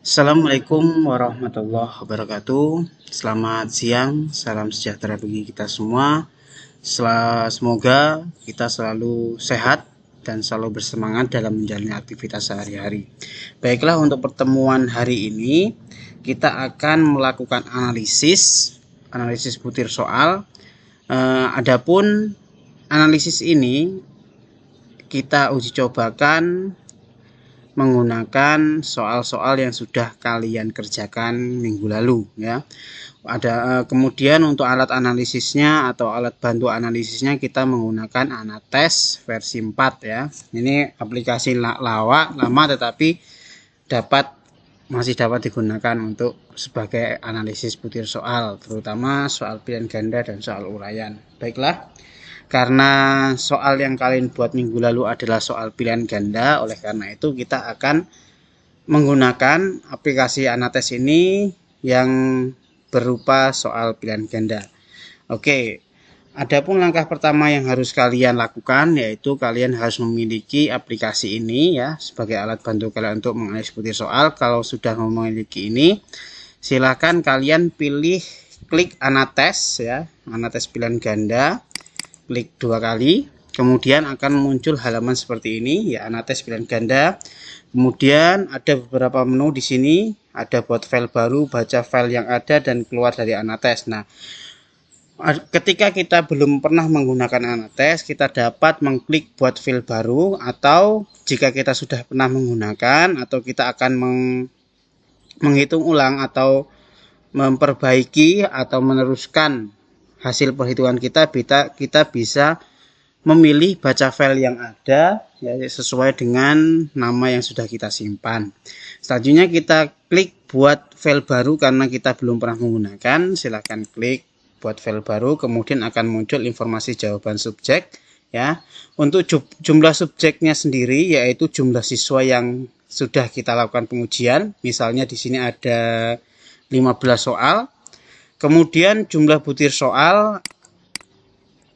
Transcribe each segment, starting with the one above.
Assalamualaikum warahmatullahi wabarakatuh. Selamat siang, salam sejahtera bagi kita semua. Semoga kita selalu sehat dan selalu bersemangat dalam menjalani aktivitas sehari-hari. Baiklah, untuk pertemuan hari ini kita akan melakukan analisis butir soal. Adapun analisis ini kita uji cobakan menggunakan soal-soal yang sudah kalian kerjakan minggu lalu ya. Kemudian untuk alat analisisnya atau alat bantu analisisnya kita menggunakan Anates versi 4 ya. Ini aplikasi lama tetapi masih dapat digunakan untuk sebagai analisis butir soal, terutama soal pilihan ganda dan soal uraian. Baiklah, karena soal yang kalian buat minggu lalu adalah soal pilihan ganda, oleh karena itu kita akan menggunakan aplikasi Anates ini yang berupa soal pilihan ganda. Oke, adapun langkah pertama yang harus kalian lakukan yaitu kalian harus memiliki aplikasi ini ya sebagai alat bantu kalian untuk menganalisis butir soal. Kalau sudah memiliki ini, silakan kalian klik Anates ya, Anates pilihan ganda. Klik 2 kali, kemudian akan muncul halaman seperti ini ya, Anates pilihan ganda. Kemudian ada beberapa menu di sini, ada buat file baru, baca file yang ada, dan keluar dari Anates. Nah, ketika kita belum pernah menggunakan Anates, kita dapat mengklik buat file baru, atau jika kita sudah pernah menggunakan atau kita akan menghitung ulang atau memperbaiki atau meneruskan hasil perhitungan kita bisa memilih baca file yang ada ya, sesuai dengan nama yang sudah kita simpan. Selanjutnya kita klik buat file baru karena kita belum pernah menggunakan. Silahkan klik buat file baru, kemudian akan muncul informasi jawaban subjek ya. Untuk jumlah subjeknya sendiri yaitu jumlah siswa yang sudah kita lakukan pengujian. Misalnya di sini ada 15 soal. Kemudian jumlah butir soal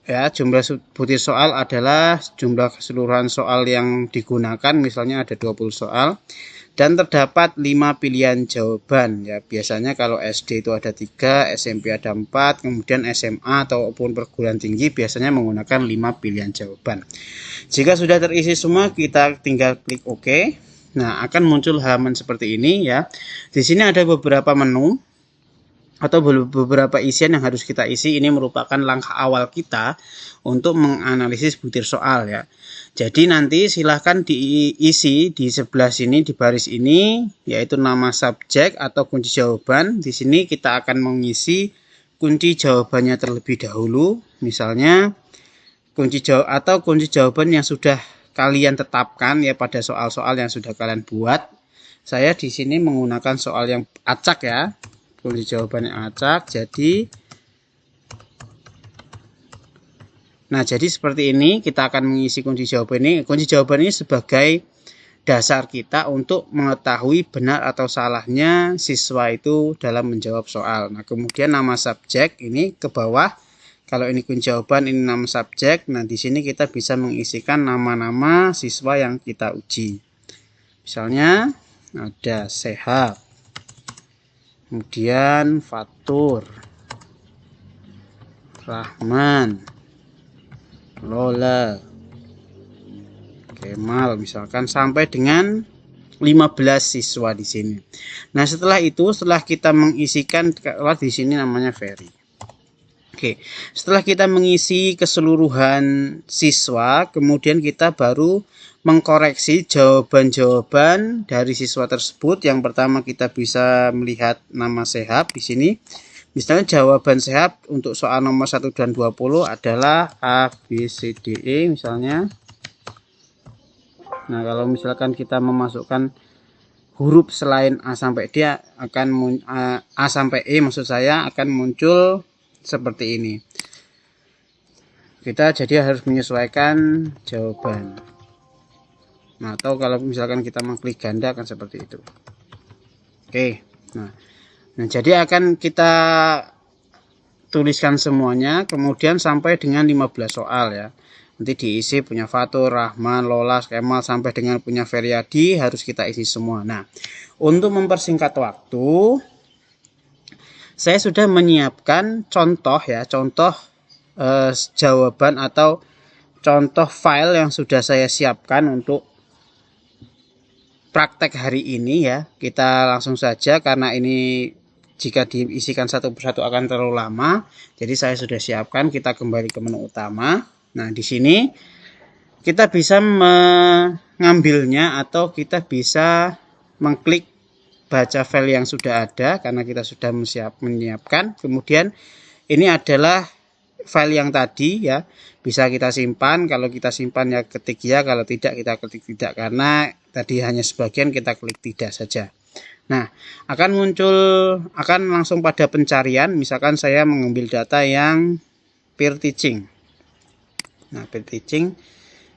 ya, jumlah butir soal adalah jumlah keseluruhan soal yang digunakan, misalnya ada 20 soal dan terdapat 5 pilihan jawaban ya. Biasanya kalau SD itu ada 3, SMP ada 4, kemudian SMA ataupun perguruan tinggi biasanya menggunakan 5 pilihan jawaban. Jika sudah terisi semua, kita tinggal klik OK. Nah, akan muncul halaman seperti ini ya. Di sini ada beberapa menu atau beberapa isian yang harus kita isi. Ini merupakan langkah awal kita untuk menganalisis butir soal ya. Jadi nanti silahkan diisi di sebelah sini di baris ini yaitu nama subjek atau kunci jawaban. Di sini kita akan mengisi kunci jawabannya terlebih dahulu. Misalnya kunci jawaban yang sudah kalian tetapkan ya pada soal-soal yang sudah kalian buat. Saya di sini menggunakan soal yang acak ya. Kunci jawabannya acak. Jadi seperti ini kita akan mengisi kunci jawaban ini. Kunci jawaban ini sebagai dasar kita untuk mengetahui benar atau salahnya siswa itu dalam menjawab soal. Nah, kemudian nama subjek ini ke bawah. Kalau ini kunci jawaban, ini nama subjek. Nah, di sini kita bisa mengisikan nama-nama siswa yang kita uji. Misalnya ada Sehat, kemudian Fatur, Rahman, Lola, Kemal, misalkan sampai dengan 15 siswa di sini. Nah, setelah kita mengisikan, di sini namanya Ferry. Oke, setelah kita mengisi keseluruhan siswa, kemudian kita baru mengkoreksi jawaban-jawaban dari siswa tersebut. Yang pertama kita bisa melihat nama Sehat di sini. Misalnya jawaban Sehat untuk soal nomor 1 dan 20 adalah A, B, C, D, E misalnya. Nah, kalau misalkan kita memasukkan huruf selain A sampai D A sampai E maksud saya akan muncul seperti ini. Kita jadi harus menyesuaikan jawaban. Nah, atau kalau misalkan kita mengklik ganda akan seperti itu. Oke. Nah, jadi akan kita tuliskan semuanya kemudian sampai dengan 15 soal ya. Nanti diisi punya Fatur, Rahman, Lolas, Kemal sampai dengan punya Feryadi harus kita isi semua. Nah, untuk mempersingkat waktu, saya sudah menyiapkan contoh ya, contoh jawaban atau contoh file yang sudah saya siapkan untuk praktek hari ini ya. Kita langsung saja karena ini jika diisikan satu persatu akan terlalu lama. Jadi saya sudah siapkan, kita kembali ke menu utama. Nah, di sini kita bisa mengambilnya atau kita bisa mengklik baca file yang sudah ada karena kita sudah menyiapkan. Kemudian ini adalah file yang tadi ya, bisa kita simpan. Kalau kita simpan ya ketik ya, kalau tidak kita klik tidak karena tadi hanya sebagian, kita klik tidak saja. Nah, akan langsung pada pencarian. Misalkan saya mengambil data yang peer teaching. Nah, peer teaching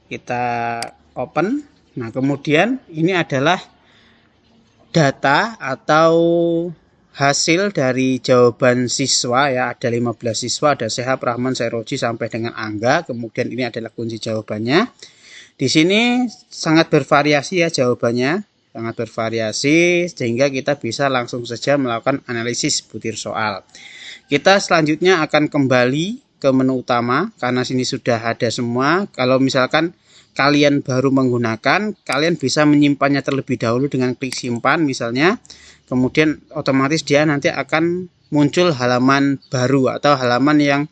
kita open. Nah, kemudian ini adalah data atau hasil dari jawaban siswa ya. Ada 15 siswa, ada Sehab, Rahman, Sairoji sampai dengan Angga. Kemudian ini adalah kunci jawabannya. Di sini sangat bervariasi ya jawabannya, sangat bervariasi sehingga kita bisa langsung saja melakukan analisis butir soal. Kita selanjutnya akan kembali ke menu utama karena sini sudah ada semua. Kalau misalkan kalian baru menggunakan, kalian bisa menyimpannya terlebih dahulu dengan klik simpan misalnya. Kemudian otomatis dia nanti akan muncul halaman baru atau halaman yang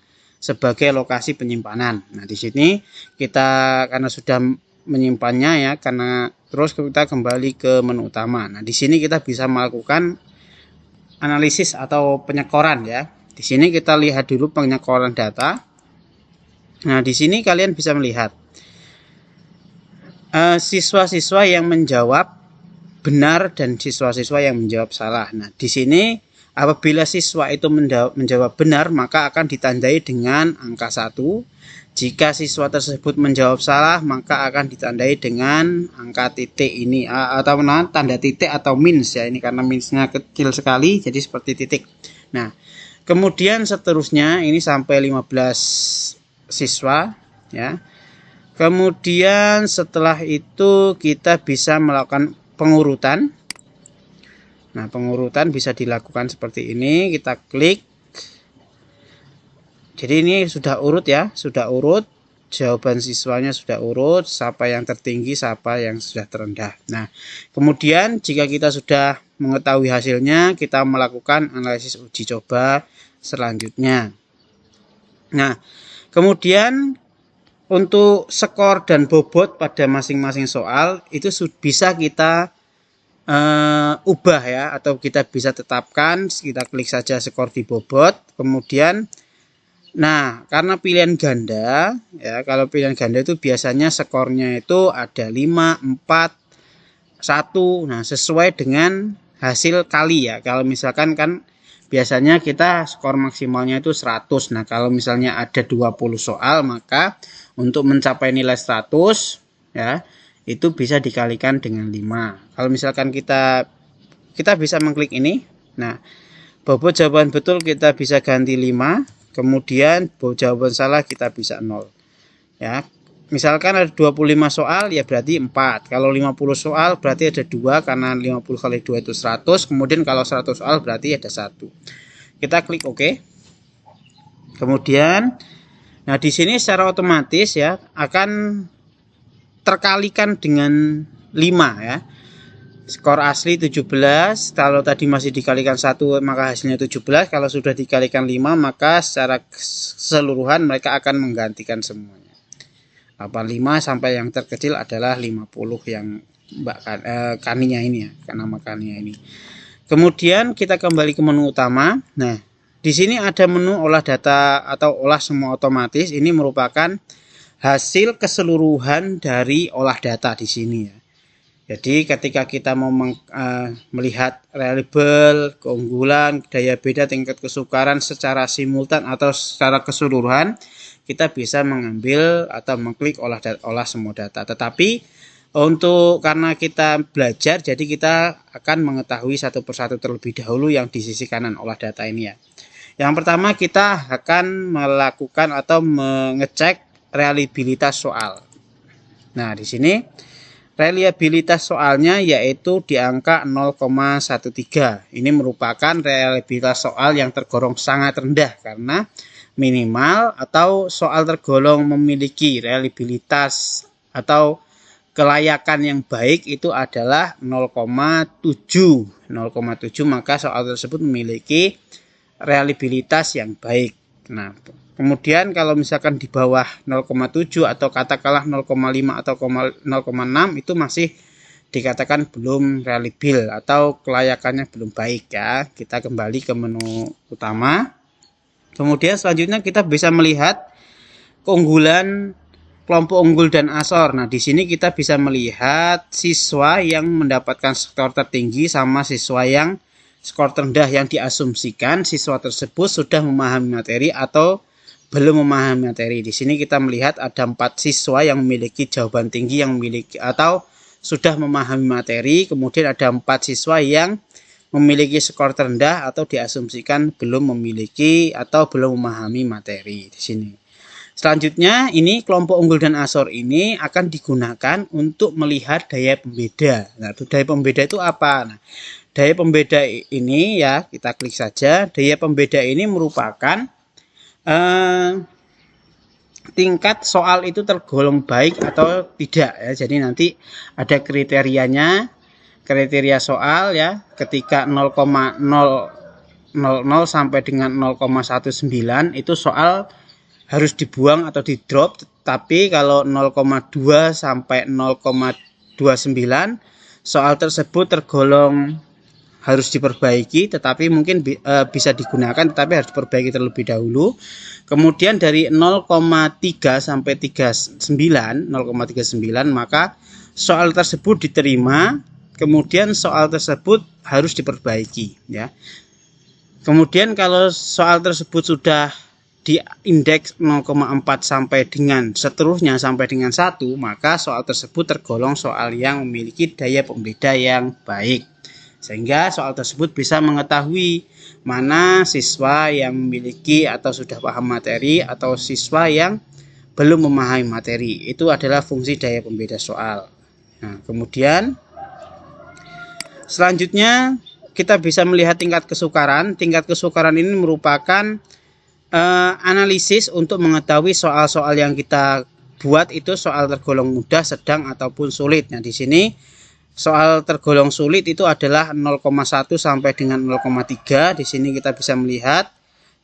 sebagai lokasi penyimpanan. Nah, di sini kita karena sudah menyimpannya ya, karena terus kita kembali ke menu utama. Nah, di sini kita bisa melakukan analisis atau penyekoran ya. Di sini kita lihat dulu penyekoran data. Nah, di sini kalian bisa melihat siswa-siswa yang menjawab benar dan siswa-siswa yang menjawab salah. Nah, di sini apabila siswa itu menjawab benar, maka akan ditandai dengan angka 1. Jika siswa tersebut menjawab salah, maka akan ditandai dengan angka titik ini atau tanda titik atau minus ya. Ini karena minusnya kecil sekali, jadi seperti titik. Nah, kemudian seterusnya ini sampai 15 siswa ya. Kemudian setelah itu kita bisa melakukan pengurutan. Nah, pengurutan bisa dilakukan seperti ini, kita klik. Jadi ini sudah urut ya, sudah urut. Jawaban siswanya sudah urut, siapa yang tertinggi, siapa yang sudah terendah. Nah, kemudian jika kita sudah mengetahui hasilnya, kita melakukan analisis uji coba selanjutnya. Nah, kemudian untuk skor dan bobot pada masing-masing soal itu bisa kita ubah ya, atau kita bisa tetapkan. Kita klik saja skor di bobot. Kemudian nah, karena pilihan ganda ya, kalau pilihan ganda itu biasanya skornya itu ada 5, 4, 1. Nah, sesuai dengan hasil kali ya. Kalau misalkan kan biasanya kita skor maksimalnya itu 100. Nah, kalau misalnya ada 20 soal, maka untuk mencapai nilai 100 ya, itu bisa dikalikan dengan 5. Kalau misalkan kita bisa mengklik ini. Nah, bobot jawaban betul kita bisa ganti 5. Kemudian jawaban salah kita bisa 0. Ya. Misalkan ada 25 soal ya berarti 4. Kalau 50 soal berarti ada 2 karena 50 kali 2 itu 100. Kemudian kalau 100 soal berarti ada 1. Kita klik OK. Kemudian nah di sini secara otomatis ya akan terkalikan dengan 5 ya. Skor asli 17, kalau tadi masih dikalikan 1 maka hasilnya 17, kalau sudah dikalikan 5 maka secara keseluruhan mereka akan menggantikan semuanya. 85 sampai yang terkecil adalah 50 yang Kaninya ini ya, nama Kaninya ini. Kemudian kita kembali ke menu utama. Nah, di sini ada menu olah data atau olah semua otomatis. Ini merupakan hasil keseluruhan dari olah data di sini ya. Jadi ketika kita mau melihat variabel, keunggulan, daya beda, tingkat kesukaran secara simultan atau secara keseluruhan, kita bisa mengambil atau mengklik olah semua data. Tetapi karena kita belajar, jadi kita akan mengetahui satu persatu terlebih dahulu yang di sisi kanan olah data ini ya. Yang pertama kita akan melakukan atau mengecek reliabilitas soal. Nah, di sini reliabilitas soalnya yaitu di angka 0,13. Ini merupakan reliabilitas soal yang tergolong sangat rendah karena minimal atau soal tergolong memiliki reliabilitas atau kelayakan yang baik itu adalah 0,7. 0,7 maka soal tersebut memiliki reliabilitas yang baik. Nah, kemudian kalau misalkan di bawah 0,7 atau katakanlah 0,5 atau 0,6 itu masih dikatakan belum reliable atau kelayakannya belum baik ya. Kita kembali ke menu utama. Kemudian selanjutnya kita bisa melihat keunggulan kelompok unggul dan Asor. Nah, di sini kita bisa melihat siswa yang mendapatkan skor tertinggi sama siswa yang skor terendah, yang diasumsikan siswa tersebut sudah memahami materi atau belum memahami materi. Di sini kita melihat ada 4 siswa yang memiliki jawaban tinggi yang memiliki atau sudah memahami materi, kemudian ada 4 siswa yang memiliki skor terendah atau diasumsikan belum memiliki atau belum memahami materi di sini. Selanjutnya ini kelompok unggul dan Asor ini akan digunakan untuk melihat daya pembeda. Nah, daya pembeda itu apa? Nah, daya pembeda ini ya kita klik saja. Daya pembeda ini merupakan tingkat soal itu tergolong baik atau tidak ya. Jadi nanti ada kriterianya, kriteria soal ya. Ketika 0,000 sampai dengan 0,19 itu soal harus dibuang atau di drop. Tapi kalau 0,2 sampai 0,29 soal tersebut tergolong harus diperbaiki, tetapi mungkin bisa digunakan, tetapi harus diperbaiki terlebih dahulu. Kemudian dari 0,3 sampai 0,39 maka soal tersebut diterima, kemudian soal tersebut harus diperbaiki ya. Kemudian kalau soal tersebut sudah di indeks 0,4 sampai dengan seterusnya sampai dengan 1, maka soal tersebut tergolong soal yang memiliki daya pembeda yang baik. Sehingga soal tersebut bisa mengetahui mana siswa yang memiliki atau sudah paham materi atau siswa yang belum memahami materi. Itu adalah fungsi daya pembeda soal. Nah, kemudian selanjutnya kita bisa melihat tingkat kesukaran. Tingkat kesukaran ini merupakan analisis untuk mengetahui soal-soal yang kita buat itu soal tergolong mudah, sedang ataupun sulit. Nah, di sini soal tergolong sulit itu adalah 0,1 sampai dengan 0,3. Di sini kita bisa melihat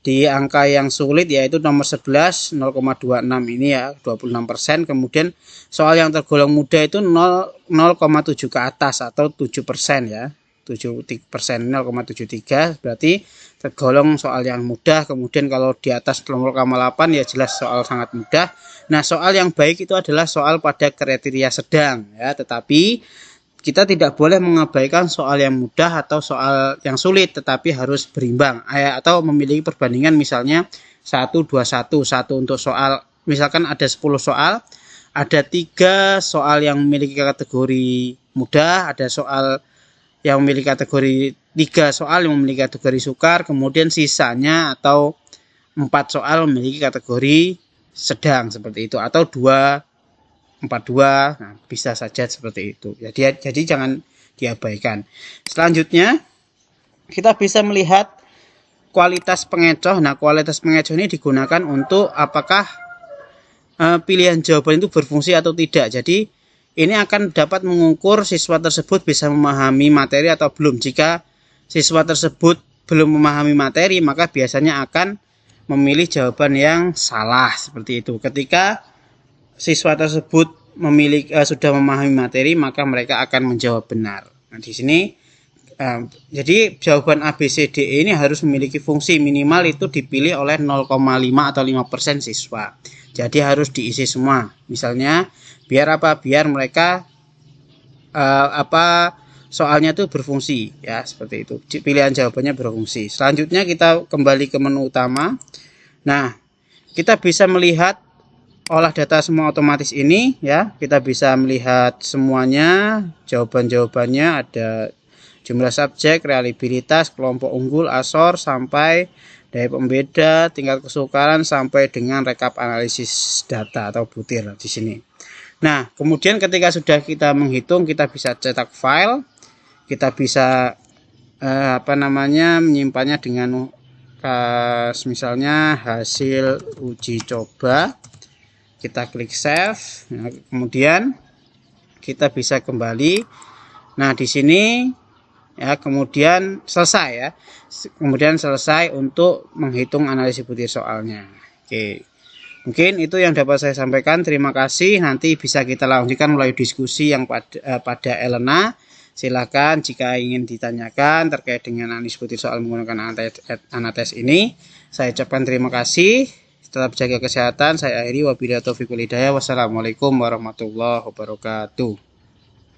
di angka yang sulit yaitu nomor 11 0,26 ini ya 26%. Kemudian soal yang tergolong mudah itu 0,7 ke atas atau 7% ya. 7% 0,73 berarti tergolong soal yang mudah. Kemudian kalau di atas 0,8 ya jelas soal sangat mudah. Nah, soal yang baik itu adalah soal pada kriteria sedang ya, tetapi kita tidak boleh mengabaikan soal yang mudah atau soal yang sulit, tetapi harus berimbang atau memiliki perbandingan, misalnya 1, 2, 1. 1 untuk soal, misalkan ada 10 soal, ada 3 soal yang memiliki kategori mudah, ada soal yang memiliki kategori 3 soal yang memiliki kategori sukar, kemudian sisanya atau 4 soal memiliki kategori sedang seperti itu, atau 42, nah, bisa saja seperti itu. Jadi jangan diabaikan. Selanjutnya kita bisa melihat kualitas pengecoh. Nah, kualitas pengecoh ini digunakan untuk apakah pilihan jawaban itu berfungsi atau tidak. Jadi ini akan dapat mengukur siswa tersebut bisa memahami materi atau belum. Jika siswa tersebut belum memahami materi, maka biasanya akan memilih jawaban yang salah seperti itu. Ketika siswa tersebut sudah memahami materi, maka mereka akan menjawab benar. Nah, di sini jadi jawaban A, B, C, D, E ini harus memiliki fungsi minimal itu dipilih oleh 0,5 atau 5% siswa. Jadi harus diisi semua. Misalnya biar apa? Biar mereka soalnya itu berfungsi ya, seperti itu. Pilihan jawabannya berfungsi. Selanjutnya kita kembali ke menu utama. Nah, kita bisa melihat olah data semua otomatis ini ya, kita bisa melihat semuanya, jawaban-jawabannya, ada jumlah subjek, reliabilitas, kelompok unggul, Asor, sampai dari pembeda, tingkat kesukaran sampai dengan rekap analisis data atau butir di sini. Nah, kemudian ketika sudah kita menghitung, kita bisa cetak file, kita bisa menyimpannya dengan misalnya hasil uji coba. Kita klik save. Nah, kemudian kita bisa kembali. Nah, di sini ya, kemudian selesai ya. Kemudian selesai untuk menghitung analisis butir soalnya. Oke. Mungkin itu yang dapat saya sampaikan. Terima kasih. Nanti bisa kita lanjutkan melalui diskusi yang pada Elena. Silakan jika ingin ditanyakan terkait dengan analisis butir soal menggunakan Anates ini. Saya ucapkan terima kasih. Tetap jaga kesehatan. Saya akhiri. Wabillahi taufiq wal hidayah. Wassalamualaikum warahmatullahi wabarakatuh.